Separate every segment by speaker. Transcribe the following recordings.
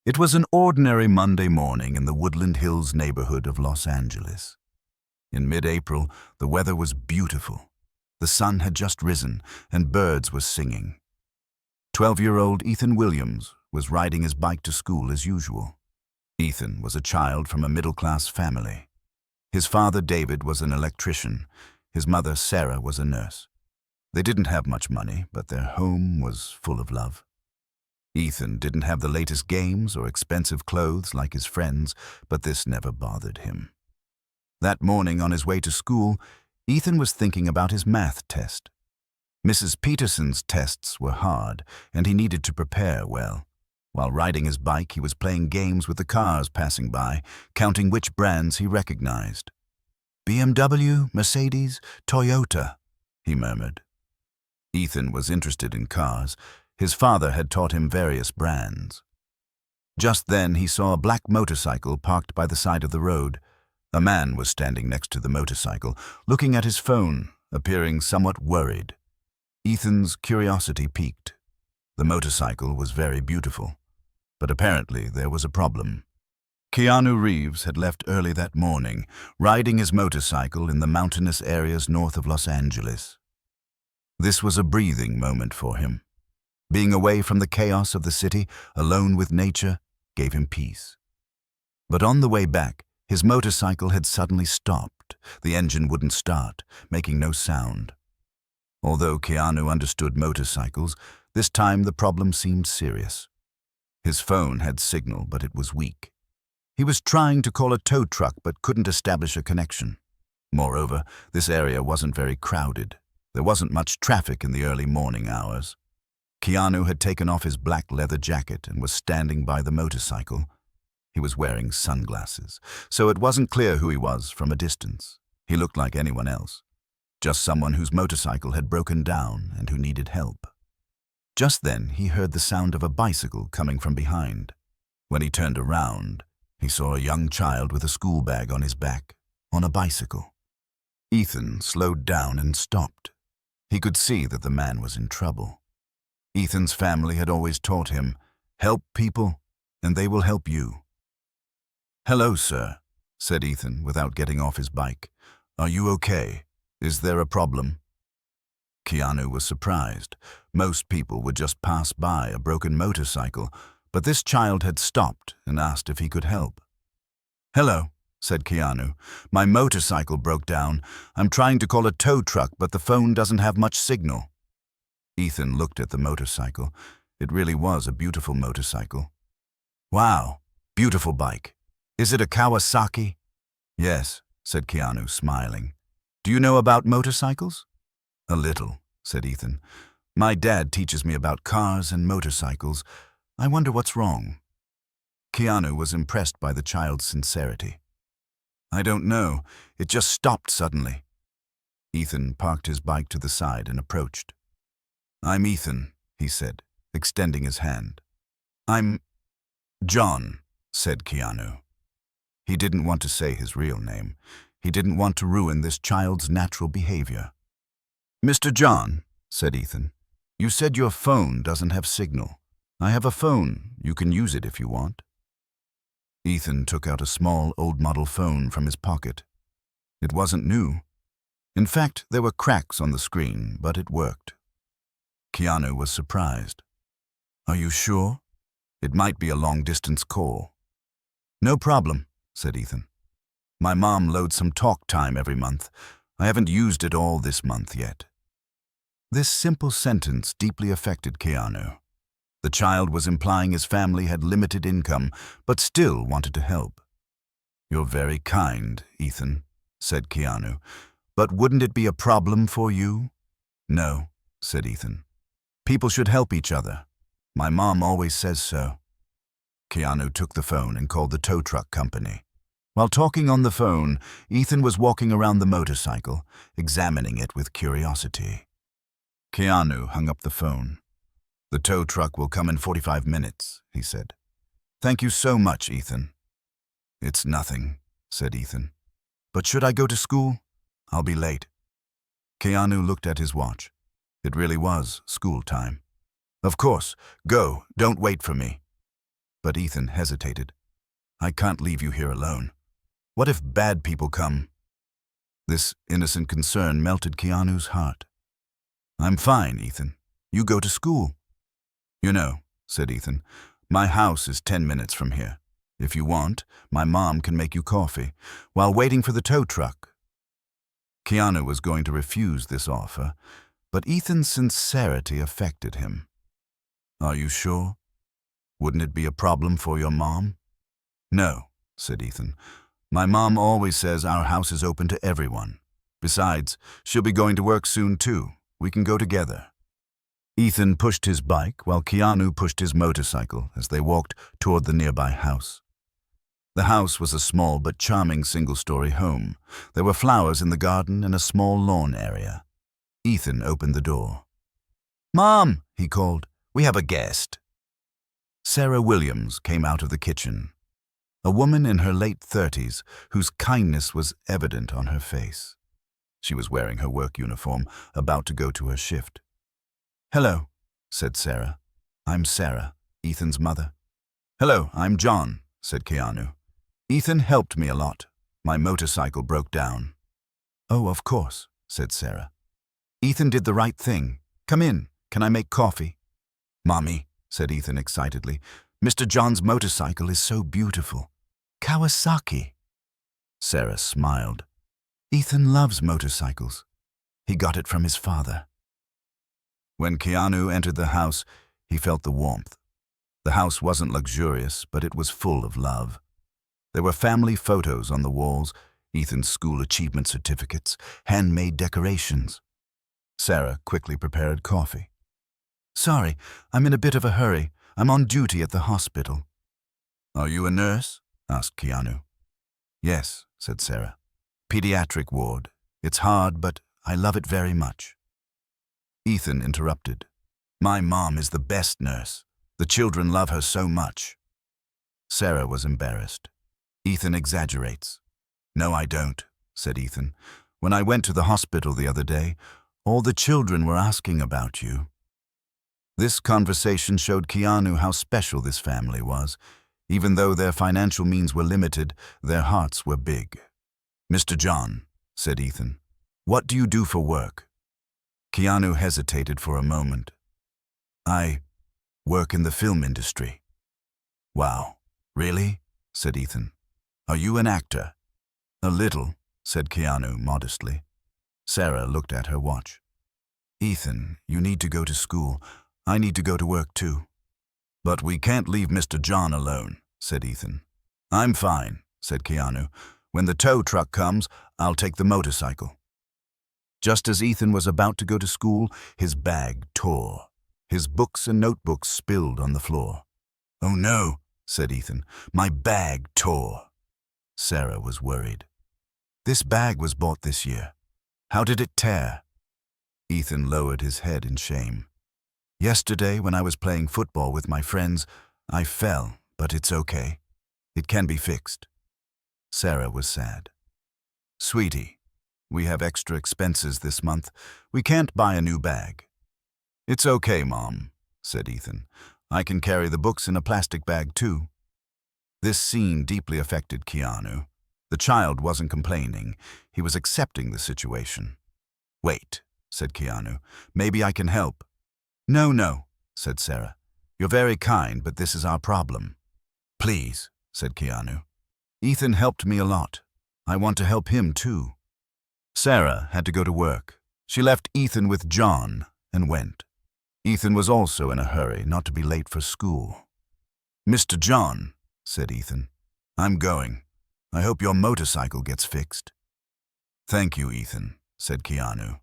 Speaker 1: It was an ordinary Monday morning in the Woodland Hills neighborhood of Los Angeles. In mid-April, the weather was beautiful. The sun had just risen, and birds were singing. 12-year-old Ethan Williams was riding his bike to school as usual. Ethan was a child from a middle-class family. His father, David, was an electrician. His mother, Sarah, was a nurse. They didn't have much money, but their home was full of love. Ethan didn't have the latest games or expensive clothes like his friends, but this never bothered him. That morning on his way to school, Ethan was thinking about his math test. Mrs. Peterson's tests were hard, and he needed to prepare well. While riding his bike, he was playing games with the cars passing by, counting which brands he recognized. BMW, Mercedes, Toyota, he murmured. Ethan was interested in cars. His father had taught him various brands. Just then he saw a black motorcycle parked by the side of the road. A man was standing next to the motorcycle, looking at his phone, appearing somewhat worried. Ethan's curiosity piqued. The motorcycle was very beautiful, but apparently there was a problem. Keanu Reeves had left early that morning, riding his motorcycle in the mountainous areas north of Los Angeles. This was a breathing moment for him. Being away from the chaos of the city, alone with nature, gave him peace. But on the way back, his motorcycle had suddenly stopped. The engine wouldn't start, making no sound. Although Keanu understood motorcycles, this time the problem seemed serious. His phone had signal, but it was weak. He was trying to call a tow truck, but couldn't establish a connection. Moreover, this area wasn't very crowded. There wasn't much traffic in the early morning hours. Keanu had taken off his black leather jacket and was standing by the motorcycle. He was wearing sunglasses, so it wasn't clear who he was from a distance. He looked like anyone else, just someone whose motorcycle had broken down and who needed help. Just then, he heard the sound of a bicycle coming from behind. When he turned around, he saw a young child with a school bag on his back, on a bicycle. Ethan slowed down and stopped. He could see that the man was in trouble. Ethan's family had always taught him, help people, and they will help you. "Hello, sir," said Ethan without getting off his bike. "Are you okay? Is there a problem?" Keanu was surprised. Most people would just pass by a broken motorcycle, but this child had stopped and asked if he could help. "Hello," said Keanu. "My motorcycle broke down. I'm trying to call a tow truck, but the phone doesn't have much signal." Ethan looked at the motorcycle. It really was a beautiful motorcycle. "Wow, beautiful bike. Is it a Kawasaki?" "Yes," said Keanu, smiling. "Do you know about motorcycles?" "A little," said Ethan. "My dad teaches me about cars and motorcycles. I wonder what's wrong." Keanu was impressed by the child's sincerity. "I don't know. It just stopped suddenly." Ethan parked his bike to the side and approached. "I'm Ethan," he said, extending his hand. "I'm John," said Keanu. He didn't want to say his real name. He didn't want to ruin this child's natural behavior. "Mr. John," said Ethan, "you said your phone doesn't have signal. I have a phone. You can use it if you want." Ethan took out a small, old-model phone from his pocket. It wasn't new. In fact, there were cracks on the screen, but it worked. Keanu was surprised. "Are you sure? It might be a long-distance call." "No problem," said Ethan. "My mom loads some talk time every month. I haven't used it all this month yet." This simple sentence deeply affected Keanu. The child was implying his family had limited income, but still wanted to help. "You're very kind, Ethan," said Keanu. "But wouldn't it be a problem for you?" "No," said Ethan. "People should help each other. My mom always says so." Keanu took the phone and called the tow truck company. While talking on the phone, Ethan was walking around the motorcycle, examining it with curiosity. Keanu hung up the phone. "The tow truck will come in 45 minutes, he said. "Thank you so much, Ethan." "It's nothing," said Ethan. "But should I go to school? I'll be late." Keanu looked at his watch. It really was school time. "Of course. Go. Don't wait for me." But Ethan hesitated. I can't leave you here alone. What if bad people come? This innocent concern melted Keanu's heart. I'm fine, Ethan. You go to school. You know, said Ethan, my house is 10 minutes from here. If you want, my mom can make you coffee while waiting for the tow truck. Keanu was going to refuse this offer, but Ethan's sincerity affected him. Are you sure? Wouldn't it be a problem for your mom? No, said Ethan. My mom always says our house is open to everyone. Besides, she'll be going to work soon too. We can go together. Ethan pushed his bike while Keanu pushed his motorcycle as they walked toward the nearby house. The house was a small but charming single-story home. There were flowers in the garden and a small lawn area. Ethan opened the door. Mom, he called, we have a guest. Sarah Williams came out of the kitchen, a woman in her late 30s whose kindness was evident on her face. She was wearing her work uniform, about to go to her shift. Hello, said Sarah. I'm Sarah, Ethan's mother. Hello, I'm John, said Keanu. Ethan helped me a lot. My motorcycle broke down. Oh, of course, said Sarah. Ethan did the right thing. Come in. Can I make coffee? Mommy, said Ethan excitedly, Mr. John's motorcycle is so beautiful. Kawasaki. Sarah smiled. Ethan loves motorcycles. He got it from his father. When Keanu entered the house, he felt the warmth. The house wasn't luxurious, but it was full of love. There were family photos on the walls, Ethan's school achievement certificates, handmade decorations. Sarah quickly prepared coffee. Sorry, I'm in a bit of a hurry. I'm on duty at the hospital. Are you a nurse? Asked Keanu. Yes, said Sarah. Pediatric ward. It's hard, but I love it very much. Ethan interrupted. My mom is the best nurse. The children love her so much. Sarah was embarrassed. Ethan exaggerates. No, I don't, said Ethan. When I went to the hospital the other day, all the children were asking about you. This conversation showed Keanu how special this family was. Even though their financial means were limited, their hearts were big. Mr. John, said Ethan, what do you do for work? Keanu hesitated for a moment. I work in the film industry. Wow, really? Said Ethan. Are you an actor? A little, said Keanu modestly. Sarah looked at her watch. Ethan, you need to go to school. I need to go to work too. But we can't leave Mr. John alone, said Ethan. I'm fine, said Keanu. When the tow truck comes, I'll take the motorcycle. Just as Ethan was about to go to school, his bag tore. His books and notebooks spilled on the floor. Oh no, said Ethan. My bag tore. Sarah was worried. This bag was bought this year. How did it tear? Ethan lowered his head in shame. Yesterday, when I was playing football with my friends, I fell, but it's okay. It can be fixed. Sarah was sad. Sweetie, we have extra expenses this month. We can't buy a new bag. It's okay, Mom, said Ethan. I can carry the books in a plastic bag too. This scene deeply affected Keanu. The child wasn't complaining. He was accepting the situation. Wait, said Keanu. Maybe I can help. No, said Sarah. You're very kind, but this is our problem. Please, said Keanu. Ethan helped me a lot. I want to help him too. Sarah had to go to work. She left Ethan with John and went. Ethan was also in a hurry not to be late for school. Mr. John, said Ethan, I'm going. I hope your motorcycle gets fixed. Thank you, Ethan, said Keanu.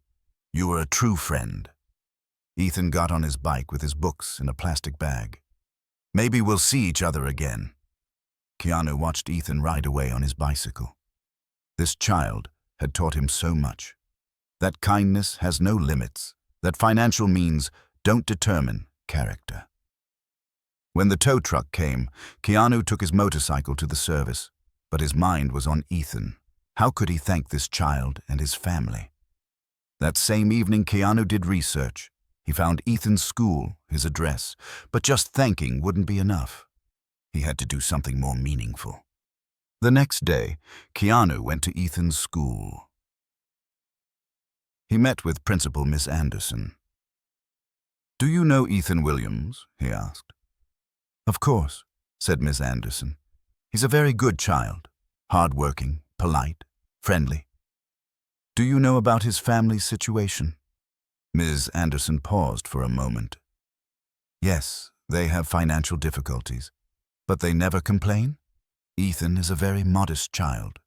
Speaker 1: You were a true friend. Ethan got on his bike with his books in a plastic bag. Maybe we'll see each other again. Keanu watched Ethan ride away on his bicycle. This child had taught him so much. That kindness has no limits, that financial means don't determine character. When the tow truck came, Keanu took his motorcycle to the service, but his mind was on Ethan. How could he thank this child and his family? That same evening, Keanu did research. He found Ethan's school, his address, but just thanking wouldn't be enough. He had to do something more meaningful. The next day, Keanu went to Ethan's school. He met with Principal Miss Anderson. "Do you know Ethan Williams?" he asked. "Of course," said Miss Anderson. "He's a very good child, hard-working, polite, friendly. Do you know about his family situation?" Ms. Anderson paused for a moment. "Yes, they have financial difficulties, but they never complain. Ethan is a very modest child."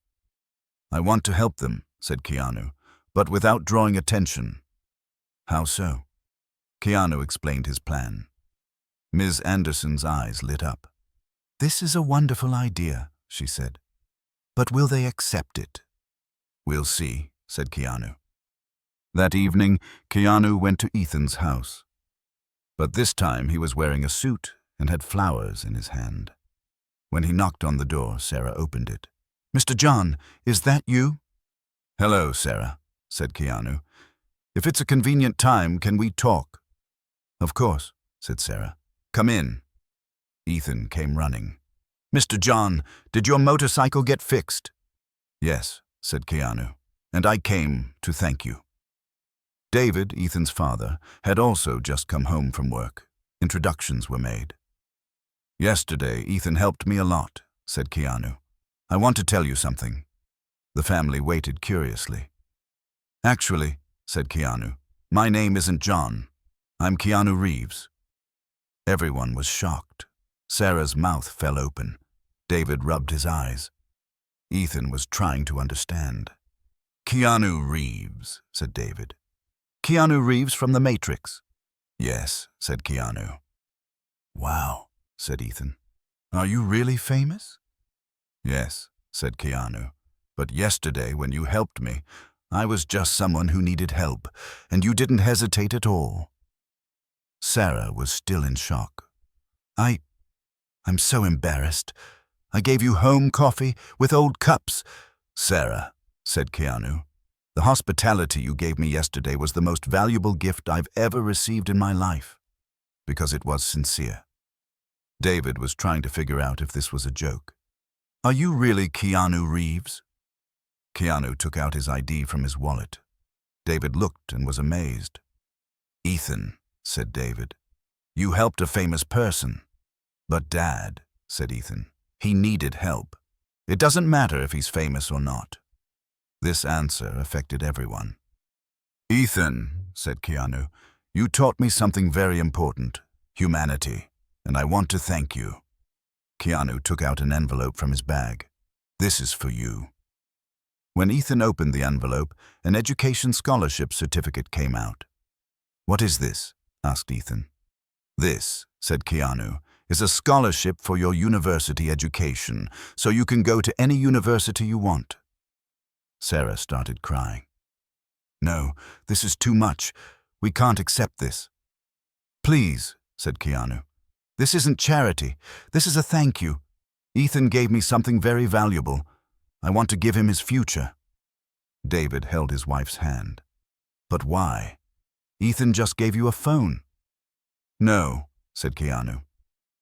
Speaker 1: "I want to help them," said Keanu, "but without drawing attention." "How so?" Keanu explained his plan. Ms. Anderson's eyes lit up. "This is a wonderful idea," she said. "But will they accept it?" "We'll see," said Keanu. That evening, Keanu went to Ethan's house. But this time he was wearing a suit and had flowers in his hand. When he knocked on the door, Sarah opened it. "Mr. John, is that you?" "Hello, Sarah," said Keanu. "If it's a convenient time, can we talk?" "Of course," said Sarah. "Come in." Ethan came running. "Mr. John, did your motorcycle get fixed?" "Yes," said Keanu, "and I came to thank you." David, Ethan's father, had also just come home from work. Introductions were made. "Yesterday, Ethan helped me a lot," said Keanu. "I want to tell you something." The family waited curiously. "Actually," said Keanu, "my name isn't John. I'm Keanu Reeves." Everyone was shocked. Sarah's mouth fell open. David rubbed his eyes. Ethan was trying to understand. "Keanu Reeves," said David. "Keanu Reeves from The Matrix." "Yes," said Keanu. "Wow," said Ethan. "Are you really famous?" "Yes," said Keanu. "But yesterday when you helped me, I was just someone who needed help, and you didn't hesitate at all." Sarah was still in shock. I'm so embarrassed. I gave you home coffee with old cups." "Sarah," said Keanu, "the hospitality you gave me yesterday was the most valuable gift I've ever received in my life, because it was sincere." David was trying to figure out if this was a joke. "Are you really Keanu Reeves?" Keanu took out his ID from his wallet. David looked and was amazed. "Ethan," said David, "you helped a famous person." "But Dad," said Ethan, "he needed help. It doesn't matter if he's famous or not." This answer affected everyone. "Ethan," said Keanu, "you taught me something very important, humanity, and I want to thank you." Keanu took out an envelope from his bag. "This is for you." When Ethan opened the envelope, an education scholarship certificate came out. "What is this?" asked Ethan. "This," said Keanu, "is a scholarship for your university education, so you can go to any university you want." Sarah started crying. "No, this is too much. We can't accept this." "Please," said Keanu. "This isn't charity. This is a thank you. Ethan gave me something very valuable. I want to give him his future." David held his wife's hand. "But why? Ethan just gave you a phone." "No," said Keanu.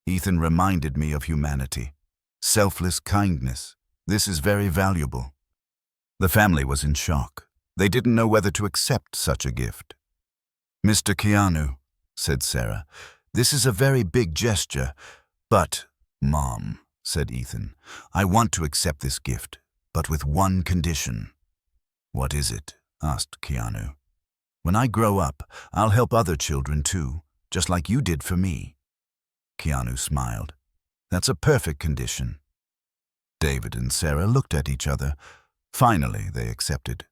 Speaker 1: "Ethan reminded me of humanity. Selfless kindness. This is very valuable." The family was in shock. They didn't know whether to accept such a gift. "Mr. Keanu," said Sarah, "this is a very big gesture, but—" "Mom," said Ethan, "I want to accept this gift, but with one condition." "What is it?" asked Keanu. "When I grow up, I'll help other children too, just like you did for me." Keanu smiled. "That's a perfect condition." David and Sarah looked at each other. Finally, they accepted.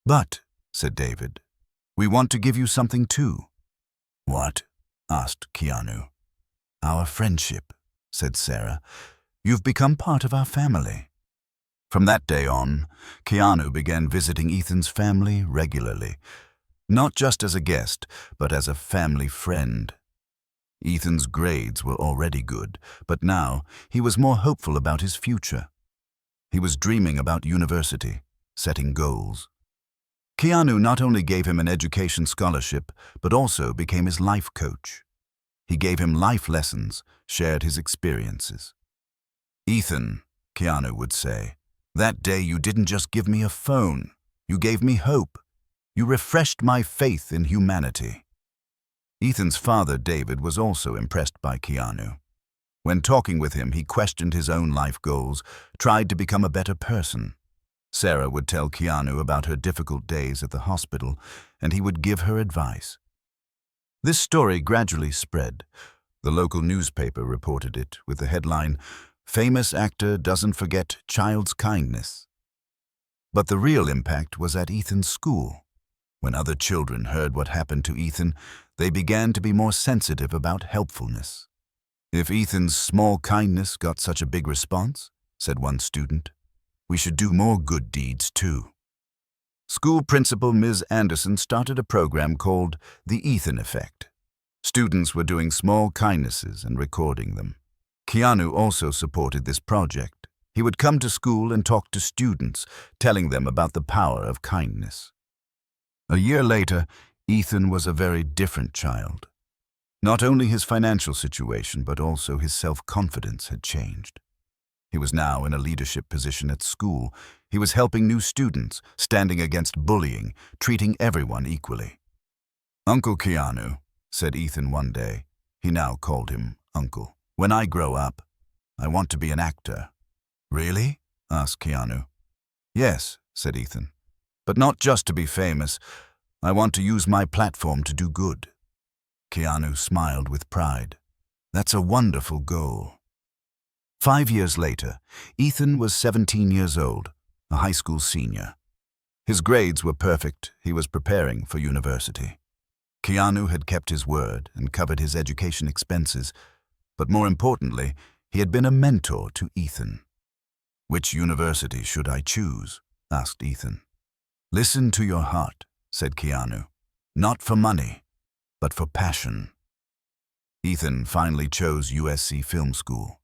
Speaker 1: "But," said David, "we want to give you something too." "What?" asked Keanu. "Our friendship," said Sarah. "You've become part of our family." From that day on, Keanu began visiting Ethan's family regularly, not just as a guest, but as a family friend. Ethan's grades were already good, but now he was more hopeful about his future. He was dreaming about university, setting goals. Keanu not only gave him an education scholarship, but also became his life coach. He gave him life lessons, shared his experiences. "Ethan," Keanu would say, "that day you didn't just give me a phone. You gave me hope. You refreshed my faith in humanity." Ethan's father, David, was also impressed by Keanu. When talking with him, he questioned his own life goals, tried to become a better person. Sarah would tell Keanu about her difficult days at the hospital, and he would give her advice. This story gradually spread. The local newspaper reported it with the headline, "Famous Actor Doesn't Forget Child's Kindness." But the real impact was at Ethan's school. When other children heard what happened to Ethan, they began to be more sensitive about helpfulness. "If Ethan's small kindness got such a big response," said one student, "we should do more good deeds too." School principal Ms. Anderson started a program called the Ethan Effect. Students were doing small kindnesses and recording them. Keanu also supported this project. He would come to school and talk to students, telling them about the power of kindness. A year later, Ethan was a very different child. Not only his financial situation, but also his self-confidence had changed. He was now in a leadership position at school. He was helping new students, standing against bullying, treating everyone equally. "Uncle Keanu," said Ethan one day. He now called him Uncle. "When I grow up, I want to be an actor." "Really?" asked Keanu. "Yes," said Ethan. "But not just to be famous. I want to use my platform to do good." Keanu smiled with pride. "That's a wonderful goal." 5 years later, Ethan was 17 years old, a high school senior. His grades were perfect. He was preparing for university. Keanu had kept his word and covered his education expenses, but more importantly, he had been a mentor to Ethan. "Which university should I choose?" asked Ethan. "Listen to your heart," said Keanu. "Not for money, but for passion." Ethan finally chose USC Film School.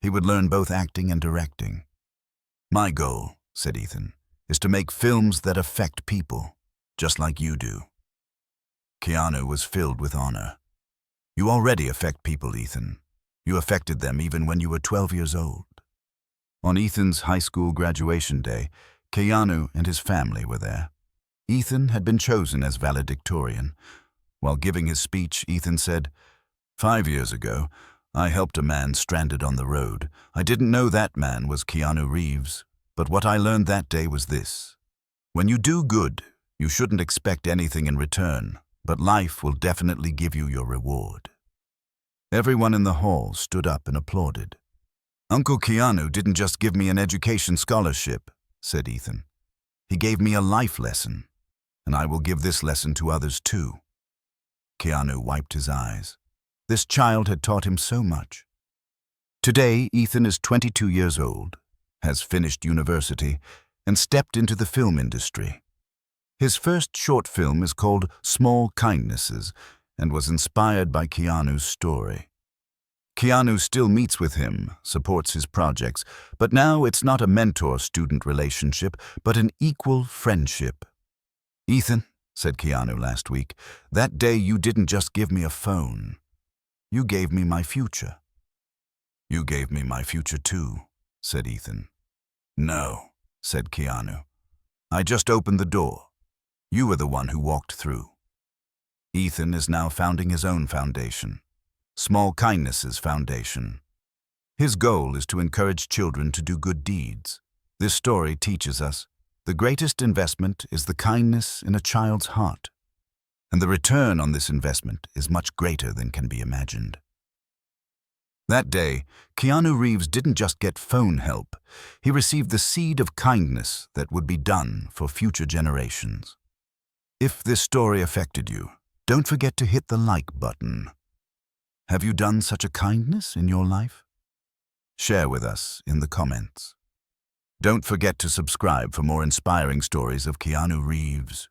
Speaker 1: He would learn both acting and directing. "My goal," said Ethan, "is to make films that affect people, just like you do." Keanu was filled with honor. "You already affect people, Ethan. You affected them even when you were 12 years old." On Ethan's high school graduation day, Keanu and his family were there. Ethan had been chosen as valedictorian. While giving his speech, Ethan said, "5 years ago, I helped a man stranded on the road. I didn't know that man was Keanu Reeves, but what I learned that day was this. When you do good, you shouldn't expect anything in return, but life will definitely give you your reward." Everyone in the hall stood up and applauded. "Uncle Keanu didn't just give me an education scholarship," said Ethan. "He gave me a life lesson, and I will give this lesson to others too." Keanu wiped his eyes. This child had taught him so much. Today, Ethan is 22 years old, has finished university, and stepped into the film industry. His first short film is called Small Kindnesses and was inspired by Keanu's story. Keanu still meets with him, supports his projects, but now it's not a mentor-student relationship, but an equal friendship. "Ethan," said Keanu last week, "that day you didn't just give me a phone. You gave me my future." "You gave me my future too," said Ethan. "No," said Keanu. "I just opened the door. You were the one who walked through." Ethan is now founding his own foundation, Small Kindnesses Foundation. His goal is to encourage children to do good deeds. This story teaches us the greatest investment is the kindness in a child's heart, and the return on this investment is much greater than can be imagined. That day, Keanu Reeves didn't just get phone help. He received the seed of kindness that would be done for future generations. If this story affected you, don't forget to hit the like button. Have you done such a kindness in your life? Share with us in the comments. Don't forget to subscribe for more inspiring stories of Keanu Reeves.